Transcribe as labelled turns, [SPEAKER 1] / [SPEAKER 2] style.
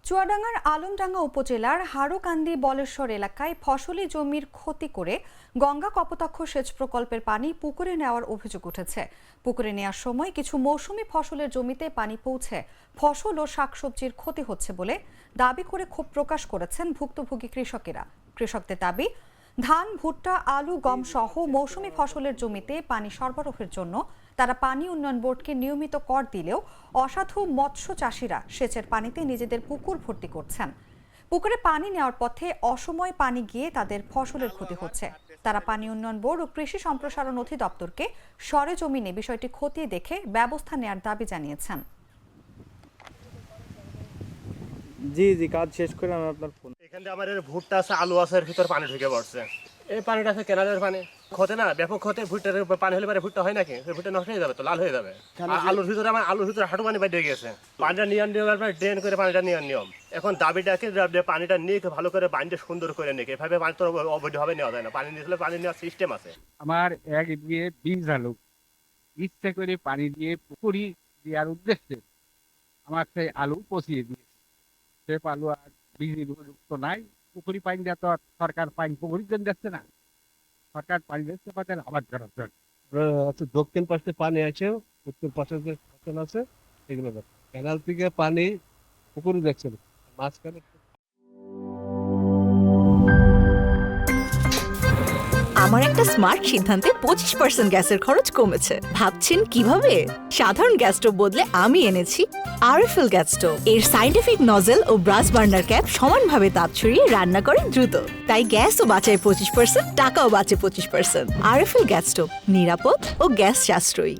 [SPEAKER 1] চুয়াডাঙ্গার আলমডাঙ্গা উপজেলার হারুকান্দি বলেশ্বর এলাকায় ফসলি জমির ক্ষতি করে গঙ্গা কপোতাক্ষ সেচ প্রকল্পের পানি পুকুরে নেওয়ার অভিযোগ উঠেছে। পুকুরে নেওয়ার সময় কিছু মৌসুমী ফসলের জমিতে পানি পৌঁছে ফসল ও শাকসবজির ক্ষতি হচ্ছে বলে দাবি করে ক্ষোভ প্রকাশ করেছেন ভুক্তভোগী কৃষকেরা। কৃষকদের দাবি, ধান, ভুট্টা, আলু, গম সহ মৌসুমী ফসলের জমিতে পানি সরবরাহের জন্য তারা পানি উন্নয়ন বোর্ডকে নিয়মিত কর দিলেও অসাধু মৎস্য চাষিরা সেচের পানিতে নিজেদের পুকুর ভর্তি করছেন। পুকুরে পানি নেওয়ার পথে অসময়ে পানি গিয়ে তাদের ফসলের ক্ষতি হচ্ছে। তারা পানি উন্নয়ন বোর্ড ও কৃষি সম্প্রসারণ অধিদপ্তরকে সরেজমিনে বিষয়টি খতিয়ে দেখে ব্যবস্থা নেওয়ার দাবি জানিয়েছেন।
[SPEAKER 2] জি কাজ শেষ করে আমি আপনার ফোন।
[SPEAKER 3] এখানে আমার ভুট্টা আছে, আলু আছে, এর ভিতর পানি ঢুকে পড়ছে। এই পানিটা আছে কেনালের পানি, ক্ষতে না ব্যাপক ক্ষতে। ভুট্টার উপর পানি হলে ভুট্টা হয় নাকি? ভুট্টা নষ্ট হয়ে যাবে, তো লাল হয়ে যাবে। আলুর ভিতরে হাঁটু পানি বাইরে গেছে। পানিটা নিয়ে ড্রেন করে পানিটা নেওয়ার নিয়ম। এখন দাবিটাকে পানিটা নিয়ে ভালো করে পানিটা সুন্দর করে নিয়ে, এভাবে পানি তো অবৈধভাবে নেওয়া যায় না। পানি নিয়ে পানি নেওয়ার সিস্টেম আছে।
[SPEAKER 4] আমার এক দিয়ে 20 আলু ইচ্ছে করে পানি দিয়ে পুকুরি দেওয়ার উদ্দেশ্যে আমার সেই আলু পচিয়ে দিয়েছে। সে আলু আর বীজের উপযুক্ত নাই। পুকুরি পানি দেওয়া তো সরকার পানি পুকুরির জন্য দিচ্ছে না, সরকার পানি দিচ্ছে পাতেন আবাদ করার জন্য।
[SPEAKER 5] দক্ষিণ পাশে পানি আছে, উত্তর পাশে যে ফসল আছে এগুলো ক্যানাল থেকে পানি পুকুরে দেখছেন মাঝখানে।
[SPEAKER 6] আমার একটা স্মার্ট সিদ্ধান্তে 25% গ্যাসের খরচ কমেছে। ভাবছেন কিভাবে? সাধারণ গ্যাস স্টোভ বদলে আমি এনেছি আরএফএল গ্যাস স্টোভ। এর সাইন্টিফিক নজল ও ব্রাস বার্নার ক্যাপ সমানভাবে তাপ ছড়িয়ে রান্না করে দ্রুত। তাই গ্যাসও বাঁচায় 25%, টাকাও বাঁচে 25%। আরএফএল গ্যাস স্টোভ নিরাপদ ও গ্যাস সাশ্রয়ী।